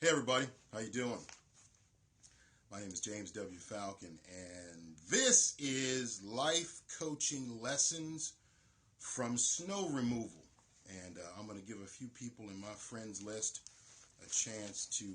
Hey everybody, how you doing? My name is James W. Falcon, and this is Life Coaching Lessons from Snow Removal. And I'm going to give a few people in my friends list a chance to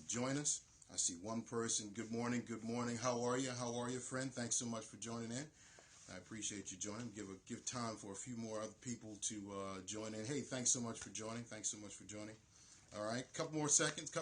join us. I see one person. Good morning. Good morning. How are you? How are you, friend? Thanks so much for joining in. I appreciate you joining. Give time for a few more other people to join in. Hey, thanks so much for joining. Thanks so much for joining. All right, couple more seconds.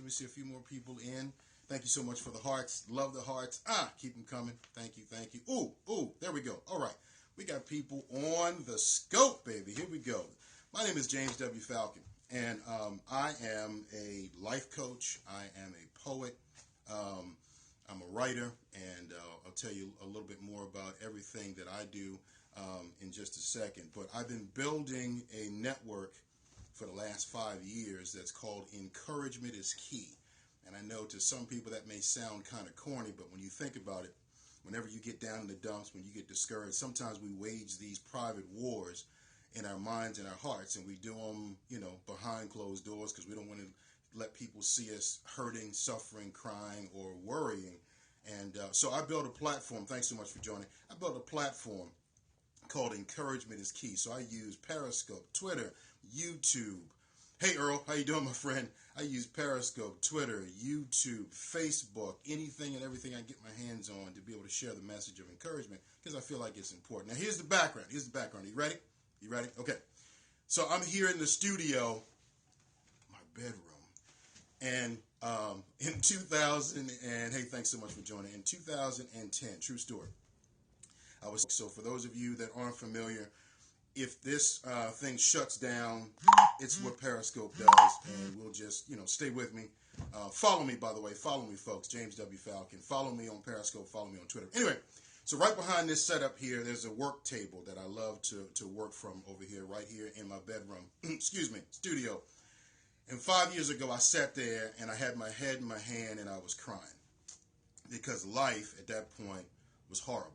We see a few more people in. Thank you so much for the hearts. Love the hearts. Keep them coming. Thank you, thank you. Ooh, there we go. All right, we got people on the scope, baby. Here we go. My name is James W. Falcon, and I am a life coach. I am a poet. I'm a writer, and I'll tell you a little bit more about everything that I do in just a second. But I've been building a network for the last 5 years that's called Encouragement is Key. And I know to some people that may sound kind of corny, but when you think about it, whenever you get down in the dumps, when you get discouraged, sometimes we wage these private wars in our minds and our hearts, and we do them, behind closed doors because we don't want to let people see us hurting, suffering, crying, or worrying. And so I built a platform. Thanks so much for joining. I built a platform called Encouragement is Key. So I use Periscope, Twitter, YouTube. Hey Earl, how you doing, my friend? I use Periscope, Twitter, YouTube, Facebook, anything and everything I get my hands on to be able to share the message of encouragement because I feel like it's important. Now here's the background. Are you ready? You ready? Okay. So I'm here in the studio, my bedroom, and in 2000 and hey, thanks so much for joining. In 2010, true story. So for those of you that aren't familiar, if this thing shuts down, it's what Periscope does, and we'll just, stay with me. Follow me, by the way. Follow me, folks. James W. Falcon. Follow me on Periscope. Follow me on Twitter. Anyway, so right behind this setup here, there's a work table that I love to work from over here, right here in my bedroom. Excuse me, studio. And 5 years ago, I sat there, and I had my head in my hand, and I was crying because life at that point was horrible.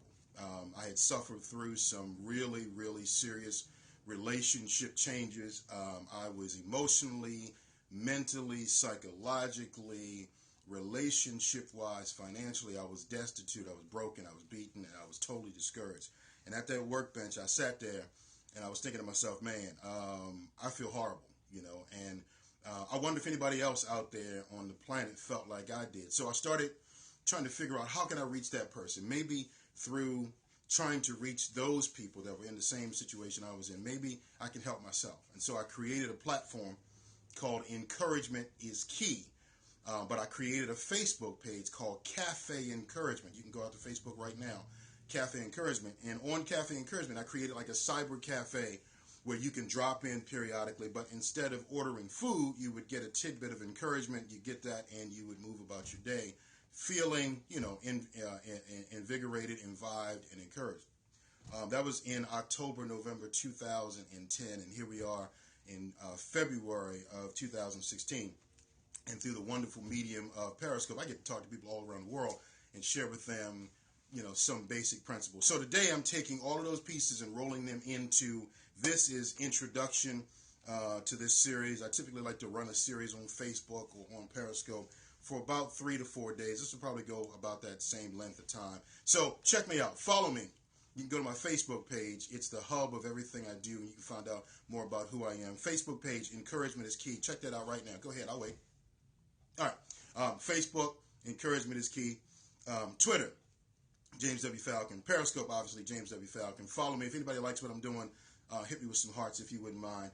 I had suffered through some really, really serious relationship changes. I was emotionally, mentally, psychologically, relationship-wise, financially, I was destitute, I was broken, I was beaten, and I was totally discouraged. And at that workbench, I sat there, and I was thinking to myself, man, I feel horrible, and I wonder if anybody else out there on the planet felt like I did. So I started trying to figure out how can I reach that person. Maybe through trying to reach those people that were in the same situation I was in. Maybe I can help myself. And so I created a platform called Encouragement is Key. But I created a Facebook page called Cafe Encouragement. You can go out to Facebook right now, Cafe Encouragement. And on Cafe Encouragement, I created like a cyber cafe where you can drop in periodically, but instead of ordering food, you would get a tidbit of encouragement. You get that, and you would move about your day feeling, invigorated, revived, and encouraged. That was in October, November 2010, and here we are in February of 2016. And through the wonderful medium of Periscope, I get to talk to people all around the world and share with them, some basic principles. So today I'm taking all of those pieces and rolling them into this is introduction to this series. I typically like to run a series on Facebook or on Periscope for about 3 to 4 days. This will probably go about that same length of time. So check me out. Follow me. You can go to my Facebook page. It's the hub of everything I do, and you can find out more about who I am. Facebook page, Encouragement is Key. Check that out right now. Go ahead. I'll wait. All right. Facebook, Encouragement is Key. Twitter, James W. Falcon. Periscope, obviously, James W. Falcon. Follow me. If anybody likes what I'm doing, hit me with some hearts if you wouldn't mind.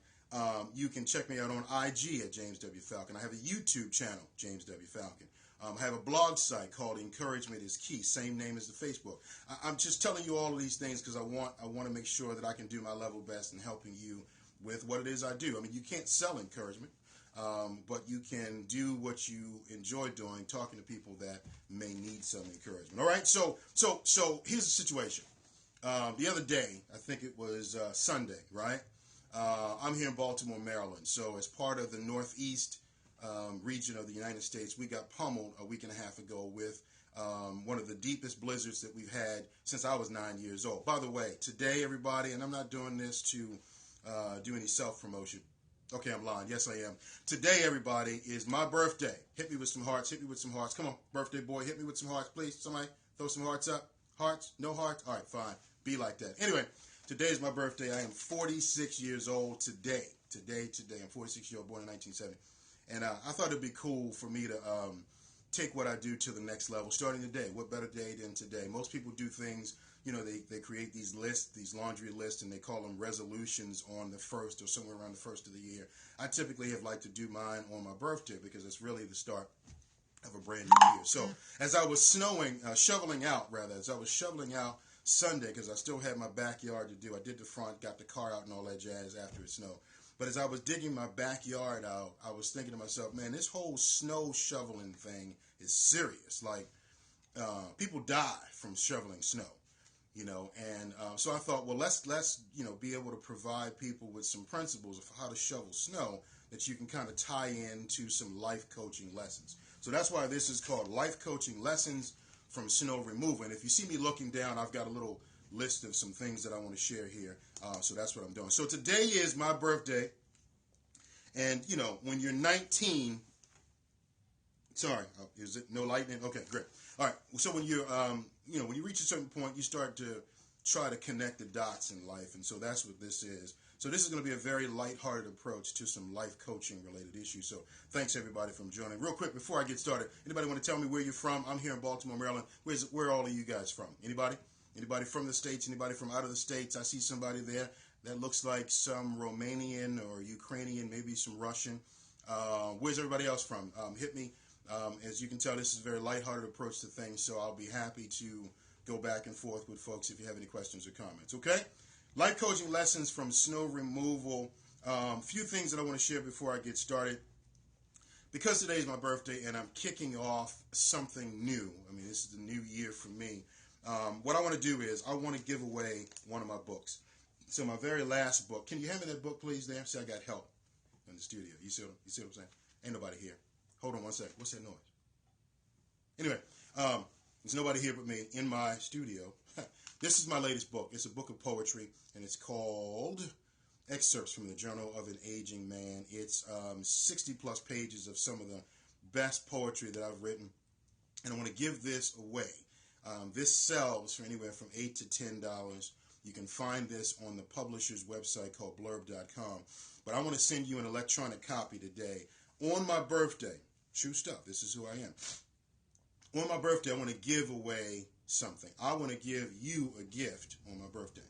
You can check me out on IG at James W. Falcon. I have a YouTube channel, James W. Falcon. I have a blog site called Encouragement is Key, same name as the Facebook. I'm just telling you all of these things because I want to make sure that I can do my level best in helping you with what it is I do. I mean, you can't sell encouragement, but you can do what you enjoy doing, talking to people that may need some encouragement. All right, so here's the situation. The other day, I think it was Sunday, right? I'm here in Baltimore, Maryland. So as part of the Northeast region of the United States, we got pummeled a week and a half ago with one of the deepest blizzards that we've had since I was 9 years old. By the way, today, everybody, and I'm not doing this to do any self-promotion, Okay, I'm lying. Yes, I am. Today, everybody, is my birthday. Hit me with some hearts. Hit me with some hearts. Come on, birthday boy. Hit me with some hearts, please. Somebody throw some hearts up. Hearts? No hearts? All right, fine. Be like that. Anyway, today is my birthday. I am 46 years old today. Today. I'm 46 years old, born in 1970. And I thought it'd be cool for me to take what I do to the next level, starting today. What better day than today? Most people do things, they create these lists, these laundry lists, and they call them resolutions on the first or somewhere around the first of the year. I typically have liked to do mine on my birthday because it's really the start of a brand new year. So as I was shoveling out Sunday, because I still had my backyard to do. I did the front, got the car out and all that jazz after it snowed. But as I was digging my backyard out, I was thinking to myself, man, this whole snow shoveling thing is serious. Like, people die from shoveling snow, and so I thought, well, let's be able to provide people with some principles of how to shovel snow that you can kind of tie into some life coaching lessons. So that's why this is called Life Coaching Lessons from Snow Removal. And if you see me looking down, I've got a little list of some things that I want to share here. So that's what I'm doing. So today is my birthday. And, when you're 19, sorry, is it no lightning? Okay, great. All right. So when you're, when you reach a certain point, you start to try to connect the dots in life. And so that's what this is. So this is going to be a very lighthearted approach to some life coaching related issues. So thanks everybody for joining. Real quick, before I get started, anybody want to tell me where you're from? I'm here in Baltimore, Maryland. Where are all of you guys from? Anybody? Anybody from the States? Anybody from out of the States? I see somebody there. That looks like some Romanian or Ukrainian, maybe some Russian. Where's everybody else from? Hit me. As you can tell, this is a very lighthearted approach to things, so I'll be happy to go back and forth with folks if you have any questions or comments, okay? Life coaching lessons from snow removal. Few things that I want to share before I get started. Because today is my birthday and I'm kicking off something new, this is the new year for me, what I want to do is I want to give away one of my books. So my very last book, can you hand me that book, please, there? See, I got help in the studio. You see what I'm saying? Ain't nobody here. Hold on one second. What's that noise? Anyway, there's nobody here but me in my studio. This is my latest book. It's a book of poetry, and it's called Excerpts from the Journal of an Aging Man. It's 60-plus pages of some of the best poetry that I've written, and I want to give this away. This sells for anywhere from $8 to $10. You can find this on the publisher's website called blurb.com. But I want to send you an electronic copy today. On my birthday, true stuff, this is who I am. On my birthday, I want to give away something. I want to give you a gift on my birthday.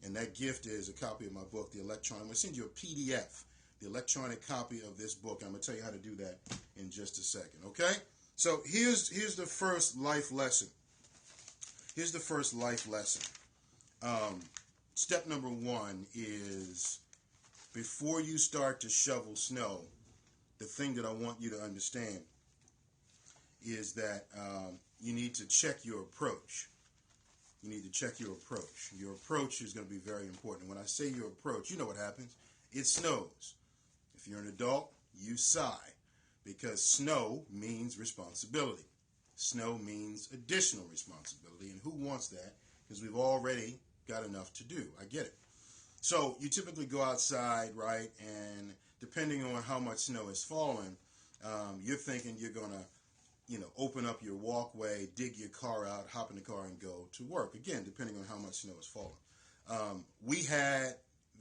And that gift is a copy of my book, the electronic. I'm going to send you a PDF, the electronic copy of this book. I'm going to tell you how to do that in just a second, okay? So here's the first life lesson. Here's the first life lesson. Step number one is before you start to shovel snow, the thing that I want you to understand is that you need to check your approach. You need to check your approach. Your approach is going to be very important. When I say your approach, you know what happens. It snows. If you're an adult, you sigh because snow means responsibility. Snow means additional responsibility, and who wants that? Because we've already got enough to do. I get it. So you typically go outside, right, and depending on how much snow is falling, you're thinking you're going to, open up your walkway, dig your car out, hop in the car, and go to work. Again, depending on how much snow is falling. We had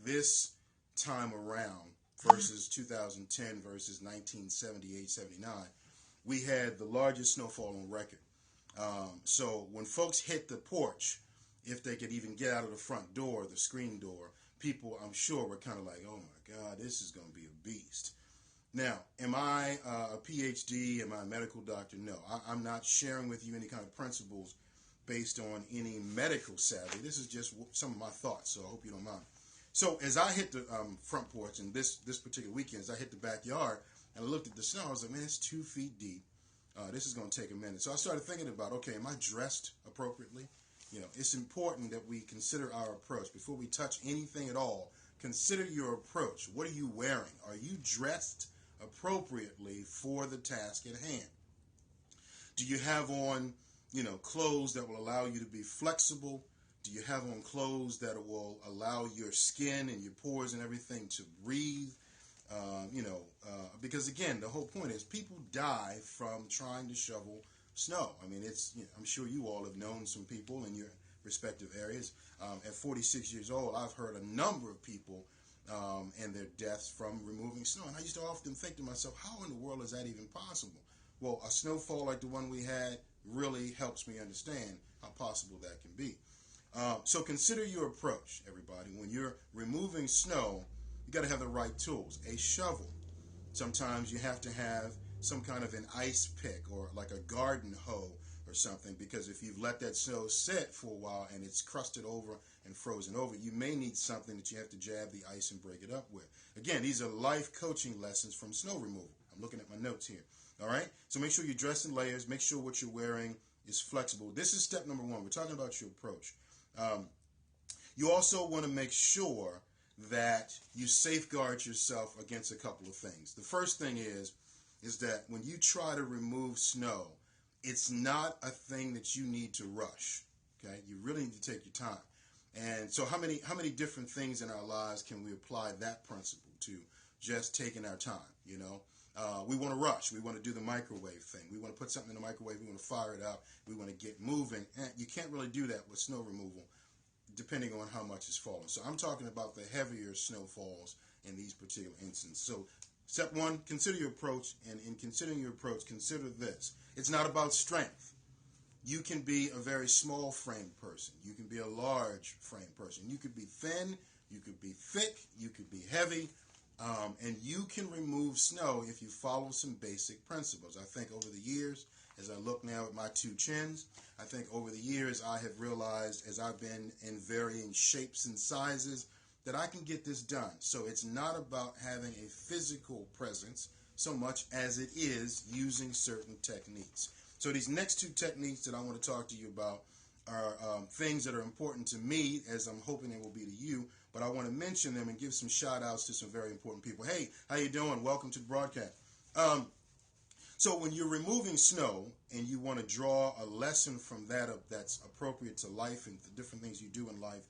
this time around versus 2010 versus 1978, 79. We had the largest snowfall on record. So when folks hit the porch, if they could even get out of the front door, the screen door, people, I'm sure, were kind of like, oh my God, this is going to be a beast. Now, am I a PhD? Am I a medical doctor? No, I'm not sharing with you any kind of principles based on any medical savvy. This is just some of my thoughts, so I hope you don't mind. So as I hit the front porch, and this particular weekend, as I hit the backyard, and I looked at the snow, I was like, man, it's 2 feet deep. This is going to take a minute. So I started thinking about, okay, am I dressed appropriately? It's important that we consider our approach. Before we touch anything at all, consider your approach. What are you wearing? Are you dressed appropriately for the task at hand? Do you have on, clothes that will allow you to be flexible? Do you have on clothes that will allow your skin and your pores and everything to breathe? Because again, the whole point is people die from trying to shovel snow. I mean, I'm sure you all have known some people in your respective areas. At 46 years old, I've heard a number of people and their deaths from removing snow. And I used to often think to myself, how in the world is that even possible? Well, a snowfall like the one we had really helps me understand how possible that can be. So consider your approach, everybody. When you're removing snow, you got to have the right tools. A shovel. Sometimes you have to have some kind of an ice pick or like a garden hoe or something, because if you've let that snow sit for a while and it's crusted over and frozen over, you may need something that you have to jab the ice and break it up with. Again, these are life coaching lessons from snow removal. I'm looking at my notes here. All right? So make sure you dress in layers. Make sure what you're wearing is flexible. This is step number one. We're talking about your approach. You also want to make sure that you safeguard yourself against a couple of things. The first thing is that when you try to remove snow, it's not a thing that you need to rush. Okay? You really need to take your time. And so how many different things in our lives can we apply that principle to just taking our time, you know? We want to rush. We want to do the microwave thing. We want to put something in the microwave. We want to fire it up. We want to get moving. And you can't really do that with snow removal, depending on how much is falling. So I'm talking about the heavier snowfalls in these particular instances. So step one, consider your approach. And in considering your approach, consider this. It's not about strength. You can be a very small framed person. You can be a large framed person. You could be thin. You could be thick. You could be heavy. And you can remove snow if you follow some basic principles. I think over the years, as I look now at my two chins, I think over the years I have realized, as I've been in varying shapes and sizes, that I can get this done. So it's not about having a physical presence so much as it is using certain techniques. So these next two techniques that I want to talk to you about are things that are important to me, as I'm hoping they will be to you, but I want to mention them and give some shout outs to some very important people. Hey, how you doing? Welcome to the broadcast. So when you're removing snow and you want to draw a lesson from that that's appropriate to life and the different things you do in life,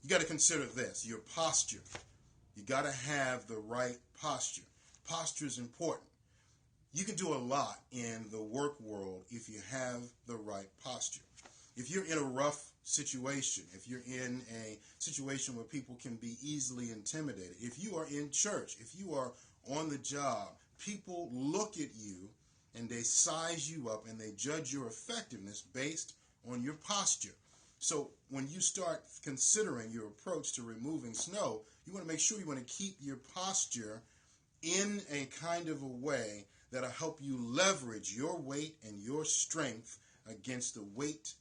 you got to consider this, your posture. You got to have the right posture. Posture is important. You can do a lot in the work world if you have the right posture. If you're in a rough situation, if you're in a situation where people can be easily intimidated, if you are in church, if you are on the job, people look at you and they size you up and they judge your effectiveness based on your posture. So when you start considering your approach to removing snow, you want to make sure you want to keep your posture in a kind of a way that'll help you leverage your weight and your strength against the weight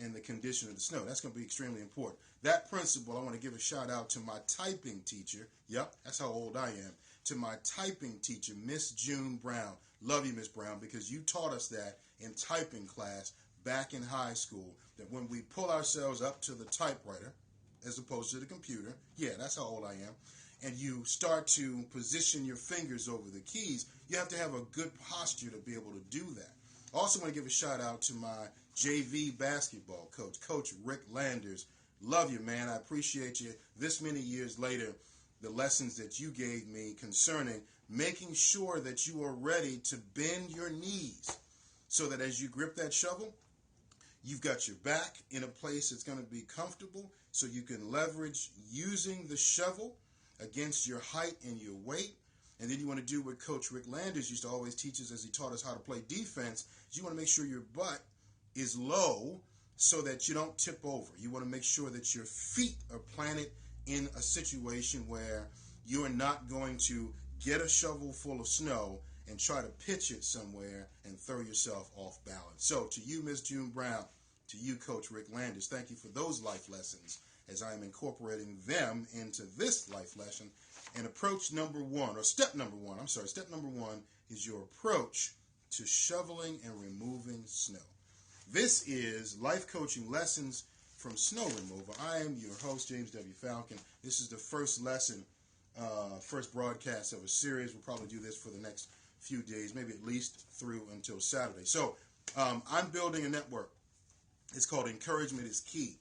and the condition of the snow. That's going to be extremely important. That principle, I want to give a shout out to my typing teacher. Yep, that's how old I am. To my typing teacher, Miss June Brown. Love you, Miss Brown, because you taught us that in typing class back in high school, that when we pull ourselves up to the typewriter, as opposed to the computer, yeah, that's how old I am, and you start to position your fingers over the keys, you have to have a good posture to be able to do that. I also want to give a shout out to my JV basketball coach, Coach Rick Landers. Love you, man. I appreciate you. This many years later, the lessons that you gave me concerning making sure that you are ready to bend your knees so that as you grip that shovel, you've got your back in a place that's going to be comfortable so you can leverage using the shovel against your height and your weight. And then you want to do what Coach Rick Landers used to always teach us as he taught us how to play defense. Is you want to make sure your butt is low so that you don't tip over. You want to make sure that your feet are planted in a situation where you are not going to get a shovel full of snow and try to pitch it somewhere and throw yourself off balance. So to you, Miss June Brown, to you, Coach Rick Landers, thank you for those life lessons as I am incorporating them into this life lesson. And approach number one, or step number one is your approach to shoveling and removing snow. This is Life Coaching Lessons from Snow Removal. I am your host, James W. Falcon. This is the first lesson, first broadcast of a series. We'll probably do this for the next few days, maybe at least through until Saturday. So I'm building a network. It's called Encouragement is Key.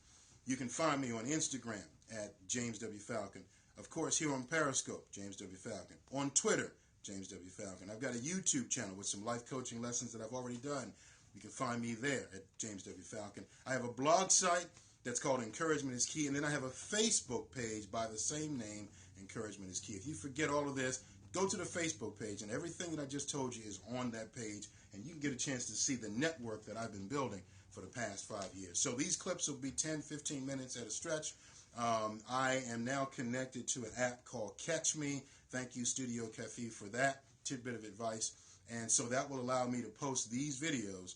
You can find me on Instagram at James W. Falcon. Of course, here on Periscope, James W. Falcon. On Twitter, James W. Falcon. I've got a YouTube channel with some life coaching lessons that I've already done. You can find me there at James W. Falcon. I have a blog site that's called Encouragement is Key, and then I have a Facebook page by the same name, Encouragement is Key. If you forget all of this, go to the Facebook page, and everything that I just told you is on that page, and you can get a chance to see the network that I've been building for the past 5 years. So these clips will be 10, 15 minutes at a stretch. I am now connected to an app called Catch Me. Thank you, Studio Cafe, for that tidbit of advice. And so that will allow me to post these videos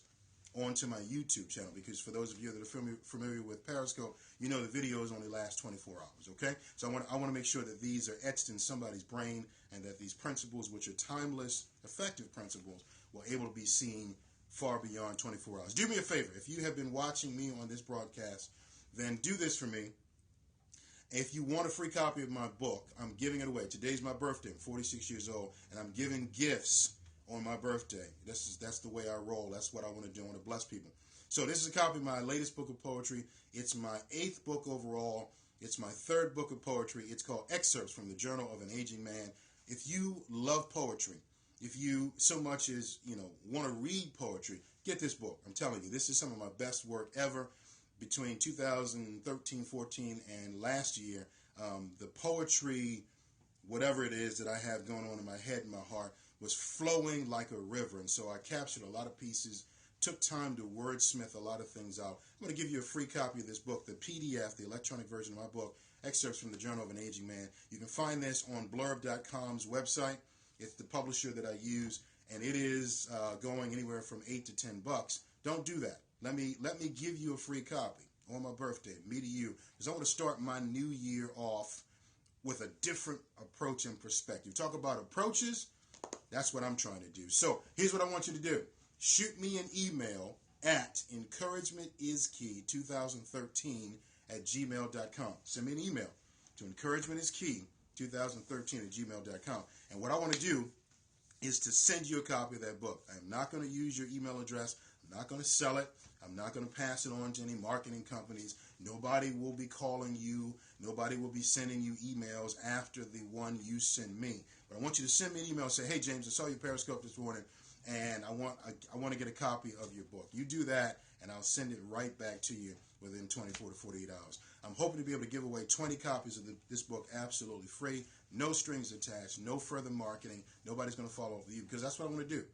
onto my YouTube channel, because for those of you that are familiar with Periscope, you know the videos only last 24 hours, okay? So I want to make sure that these are etched in somebody's brain, and that these principles, which are timeless, effective principles, will able to be seen far beyond 24 hours. Do me a favor. If you have been watching me on this broadcast, then do this for me. If you want a free copy of my book, I'm giving it away. Today's my birthday. I'm 46 years old, and I'm giving gifts on my birthday. That's the way I roll. That's what I want to do. I want to bless people. So this is a copy of my latest book of poetry. It's my 8th book overall. It's my 3rd book of poetry. It's called Excerpts from the Journal of an Aging Man. If you love poetry, if you so much as, want to read poetry, get this book. I'm telling you, this is some of my best work ever. Between 2013, 14, and last year, the poetry, whatever it is that I have going on in my head and my heart, was flowing like a river. And so I captured a lot of pieces, took time to wordsmith a lot of things out. I'm going to give you a free copy of this book, the PDF, the electronic version of my book, Excerpts from the Journal of an Aging Man. You can find this on blurb.com's website. It's the publisher that I use, and it is going anywhere from $8 to $10. Don't do that. Let me give you a free copy on my birthday, me to you, because I want to start my new year off with a different approach and perspective. Talk about approaches. That's what I'm trying to do. So here's what I want you to do. Shoot me an email at encouragementiskey2013@gmail.com. Send me an email to encouragementiskey2013@gmail.com. And what I want to do is to send you a copy of that book. I am not going to use your email address. I'm not going to sell it. I'm not going to pass it on to any marketing companies. Nobody will be calling you. Nobody will be sending you emails after the one you send me. But I want you to send me an email and say, hey, James, I saw your Periscope this morning, and I want to get a copy of your book. You do that, and I'll send it right back to you within 24 to 48 hours. I'm hoping to be able to give away 20 copies of this book absolutely free, no strings attached, no further marketing. Nobody's going to follow up with you, because that's what I want to do.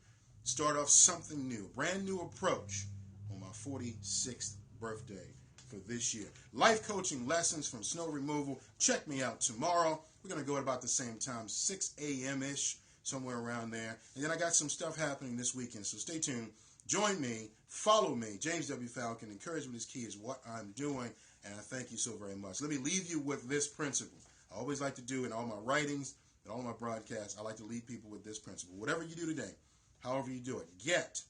Start off something new, brand new approach on my 46th birthday for this year. Life coaching lessons from snow removal. Check me out tomorrow. We're going to go at about the same time, 6 a.m.-ish, somewhere around there. And then I got some stuff happening this weekend, so stay tuned. Join me. Follow me. James W. Falcon. Encouragement is Key is what I'm doing, and I thank you so very much. Let me leave you with this principle. I always like to do in all my writings and all my broadcasts, I like to leave people with this principle. Whatever you do today, however you do it, get,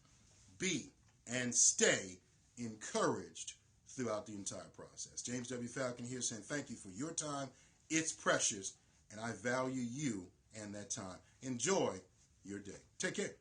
be, and stay encouraged throughout the entire process. James W. Falcon here saying thank you for your time. It's precious, and I value you and that time. Enjoy your day. Take care.